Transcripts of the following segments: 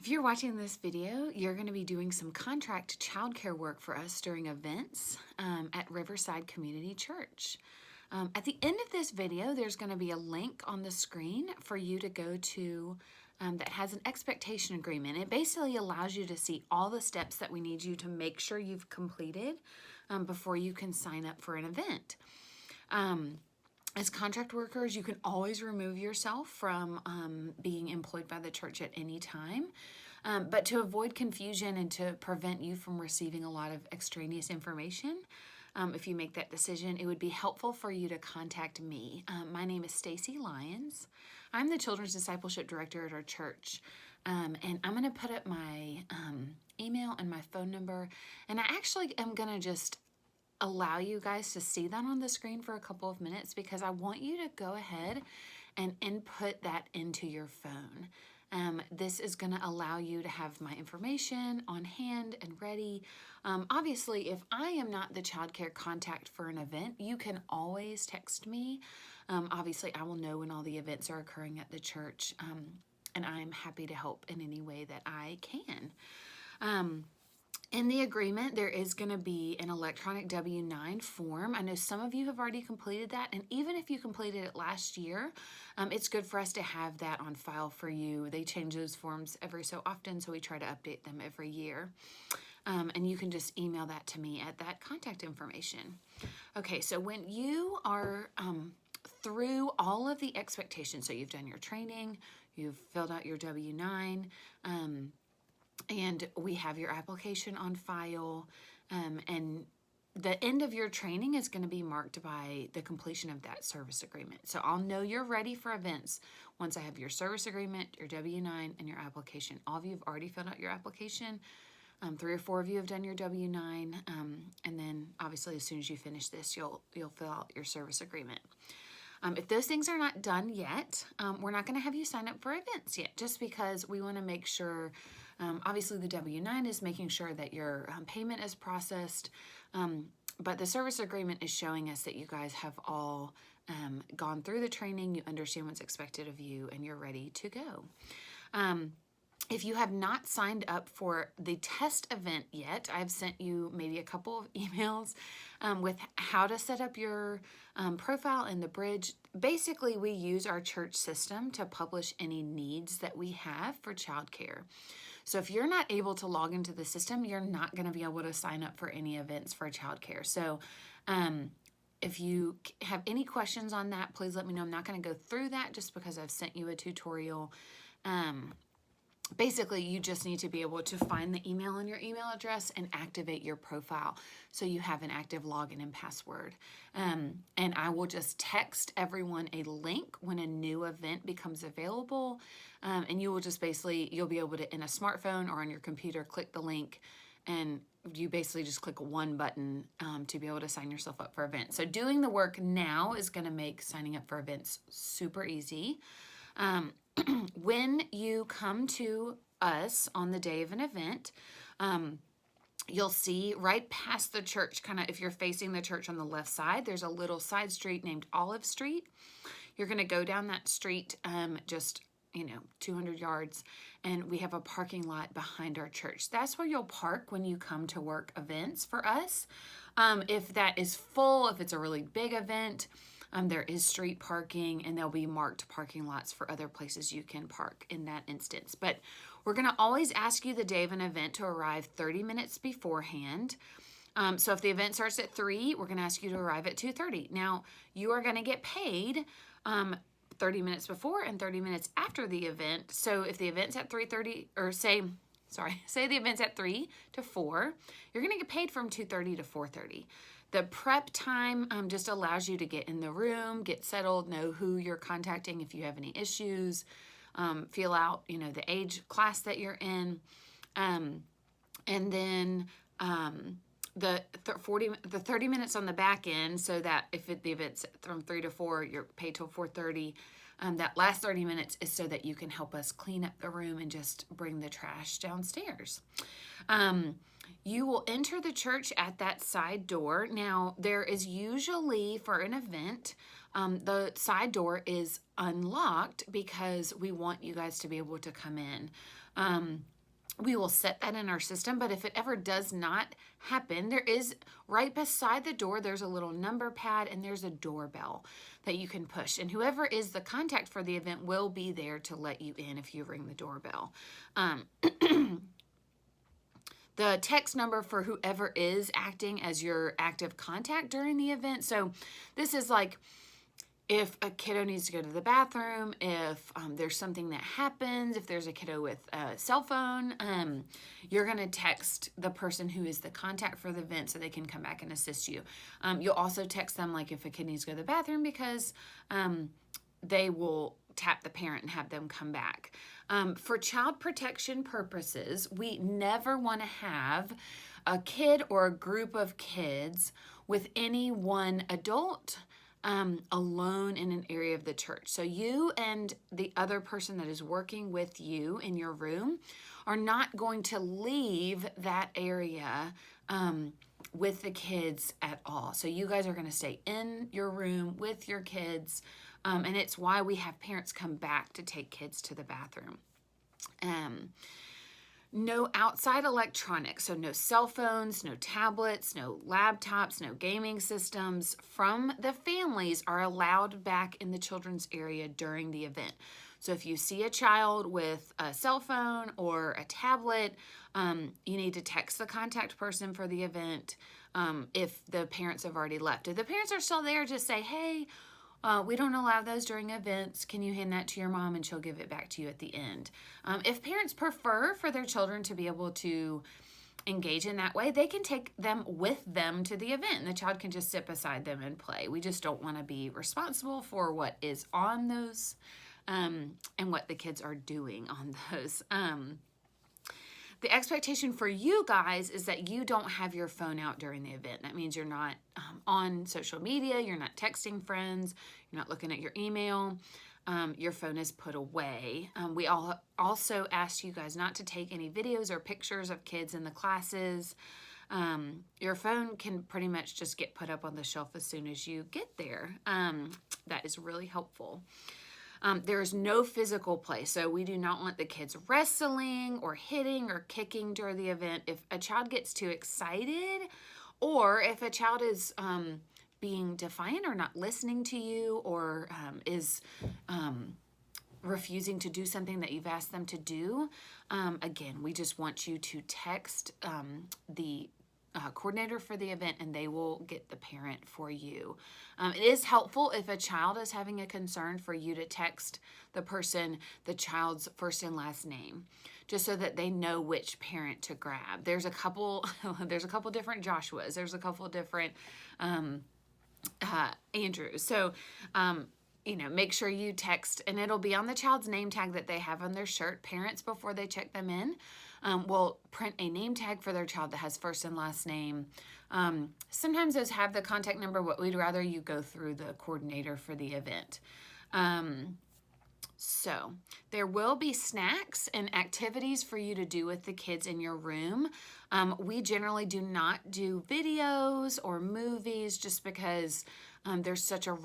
If you're watching this video, you're going to be doing some contract childcare work for us during events at Riverside Community Church. At the end of this video, there's going to be a link on the screen for you to go to that has an expectation agreement. It basically allows you to see all the steps that we need you to make sure you've completed before you can sign up for an event. As contract workers, you can always remove yourself from being employed by the church at any time. But to avoid confusion and to prevent you from receiving a lot of extraneous information, if you make that decision, it would be helpful for you to contact me. My name is Stacy Lyons. I'm the Children's Discipleship Director at our church. And I'm going to put up my email and my phone number. And I actually am going to just allow you guys to see that on the screen for a couple of minutes because I want you to go ahead and input that into your phone. This is going to allow you to have my information on hand and ready. Obviously, if I am not the childcare contact for an event, you can always text me. Obviously, I will know when all the events are occurring at the church, and I'm happy to help in any way that I can. In the agreement, there is going to be an electronic W-9 form. I know some of you have already completed that, and even if you completed it last year, it's good for us to have that on file for you. They change those forms every so often, so we try to update them every year. And you can just email that to me at that contact information. Okay, so when you are through all of the expectations, so you've done your training, you've filled out your W-9, and we have your application on file, and the end of your training is going to be marked by the completion of that service agreement. So I'll know you're ready for events once I have your service agreement, your W-9, and your application. All of you have already filled out your application. 3 or 4 of you have done your W-9, and then obviously as soon as you finish this, you'll fill out your service agreement. If those things are not done yet, we're not going to have you sign up for events yet, just because we want to make sure. Obviously, the W-9 is making sure that your payment is processed, but the service agreement is showing us that you guys have all gone through the training, you understand what's expected of you, and you're ready to go. If you have not signed up for the test event yet, I've sent you maybe a couple of emails with how to set up your profile in the bridge. Basically, we use our church system to publish any needs that we have for childcare. So if you're not able to log into the system, you're not going to be able to sign up for any events for childcare. So if you have any questions on that, please let me know. I'm not going to go through that just because I've sent you a tutorial. Basically, you just need to be able to find the email in your email address and activate your profile so you have an active login and password. And I will just text everyone a link when a new event becomes available. And you will just you'll be able to, in a smartphone or on your computer, click the link, and you basically just click one button to be able to sign yourself up for events. So doing the work now is going to make signing up for events super easy. When you come to us on the day of an event, you'll see right past the church, kind of if you're facing the church on the left side, there's a little side street named Olive Street. You're going to go down that street just 200 yards, and we have a parking lot behind our church. That's where you'll park when you come to work events for us. If that is full, if it's a really big event, there is street parking, and there'll be marked parking lots for other places you can park in that instance. But we're going to always ask you the day of an event to arrive 30 minutes beforehand. So if the event starts at 3, we're going to ask you to arrive at 2:30. Now, you are going to get paid 30 minutes before and 30 minutes after the event. So if the event's at 3:30, or say the event's at 3 to 4, you're going to get paid from 2:30 to 4:30. The prep time just allows you to get in the room, get settled, know who you're contacting if you have any issues, feel out, the age class that you're in, and then the 30 minutes on the back end, so that if the event's from 3 to 4, you're paid till 4:30. That last 30 minutes is so that you can help us clean up the room and just bring the trash downstairs. You will enter the church at that side door. Now, there is usually, for an event, the side door is unlocked because we want you guys to be able to come in. we will set that in our system. But if it ever does not happen, there is right beside the door, there's a little number pad and there's a doorbell that you can push. And whoever is the contact for the event will be there to let you in if you ring the doorbell. The text number for whoever is acting as your active contact during the event. So this is like if a kiddo needs to go to the bathroom, if there's something that happens, if there's a kiddo with a cell phone, you're going to text the person who is the contact for the event so they can come back and assist you. You'll also text them like if a kid needs to go to the bathroom, because they will tap the parent and have them come back. For child protection purposes, we never want to have a kid or a group of kids with any one adult alone in an area of the church. So you and the other person that is working with you in your room are not going to leave that area with the kids at all. So you guys are going to stay in your room with your kids. And it's why we have parents come back to take kids to the bathroom. No outside electronics, so no cell phones, no tablets, no laptops, no gaming systems from the families are allowed back in the children's area during the event. So if you see a child with a cell phone or a tablet, you need to text the contact person for the event if the parents have already left. If the parents are still there, just say, hey, we don't allow those during events. Can you hand that to your mom and she'll give it back to you at the end? If parents prefer for their children to be able to engage in that way, they can take them with them to the event and the child can just sit beside them and play. We just don't want to be responsible for what is on those and what the kids are doing on those. The expectation for you guys is that you don't have your phone out during the event. That means you're not on social media, you're not texting friends, you're not looking at your email, your phone is put away. We also asked you guys not to take any videos or pictures of kids in the classes. Your phone can pretty much just get put up on the shelf as soon as you get there. That is really helpful. There is no physical play, so we do not want the kids wrestling or hitting or kicking during the event. If a child gets too excited, or if a child is being defiant or not listening to you, or is refusing to do something that you've asked them to do, again, we just want you to text the coordinator for the event and they will get the parent for you. It is helpful if a child is having a concern for you to text the person the child's first and last name, just so that they know which parent to grab. There's a couple different Joshuas. There's a couple different Andrews. So make sure you text, and it'll be on the child's name tag that they have on their shirt. Parents, before they check them in, will print a name tag for their child that has first and last name. Sometimes those have the contact number, but we'd rather you go through the coordinator for the event. So there will be snacks and activities for you to do with the kids in your room. We generally do not do videos or movies just because there's such a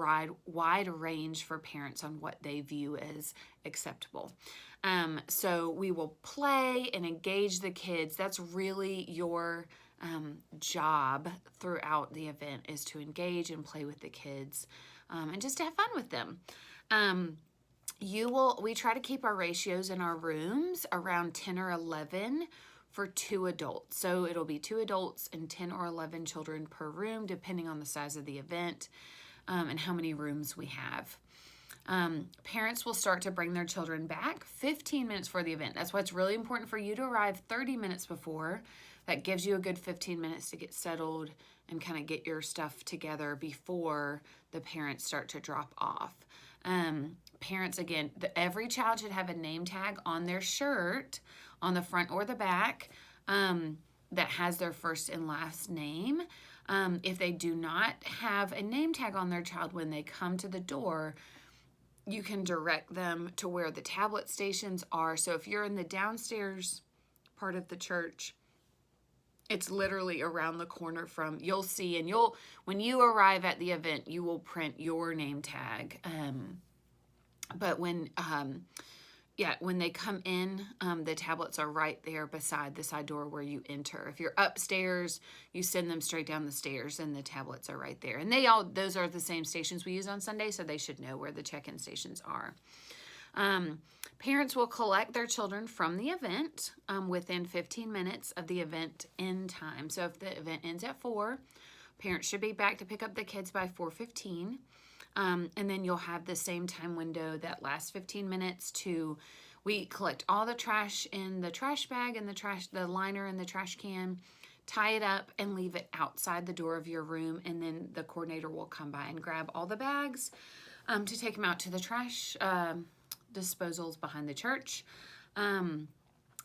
wide range for parents on what they view as acceptable. So we will play and engage the kids. That's really your job throughout the event, is to engage and play with the kids and just to have fun with them. We try to keep our ratios in our rooms around 10 or 11 for 2 adults. So it'll be 2 adults and 10 or 11 children per room, depending on the size of the event and how many rooms we have. Parents will start to bring their children back 15 minutes for the event. That's why it's really important for you to arrive 30 minutes before. That gives you a good 15 minutes to get settled and kind of get your stuff together before the parents start to drop off. Parents, again, every child should have a name tag on their shirt on the front or the back that has their first and last name. If they do not have a name tag on their child when they come to the door, you can direct them to where the tablet stations are. So if you're in the downstairs part of the church, it's literally around the corner you'll see, and when you arrive at the event, you will print your name tag. But when Yeah, when they come in, the tablets are right there beside the side door where you enter. If you're upstairs, you send them straight down the stairs and the tablets are right there. And those are the same stations we use on Sunday, so they should know where the check-in stations are. Parents will collect their children from the event within 15 minutes of the event end time. So if the event ends at 4, parents should be back to pick up the kids by 4:15. And then you'll have the same time window, that last 15 minutes we collect all the trash in the trash bag and the liner in the trash can, tie it up and leave it outside the door of your room. And then the coordinator will come by and grab all the bags to take them out to the trash disposals behind the church.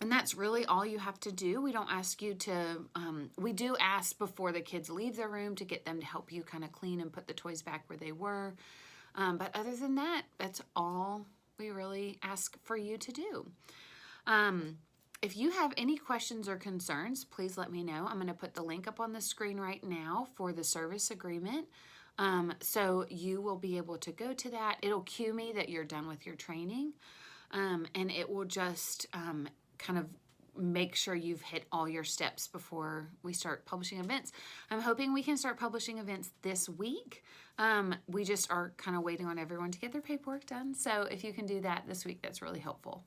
And that's really all you have to do. We don't ask you to, we do ask before the kids leave the room to get them to help you kind of clean and put the toys back where they were. But other than that, that's all we really ask for you to do. If you have any questions or concerns, please let me know. I'm going to put the link up on the screen right now for the service agreement. So you will be able to go to that. It'll cue me that you're done with your training. And it will just kind of make sure you've hit all your steps before we start publishing events. I'm hoping we can start publishing events this week. We just are kind of waiting on everyone to get their paperwork done. So if you can do that this week, that's really helpful.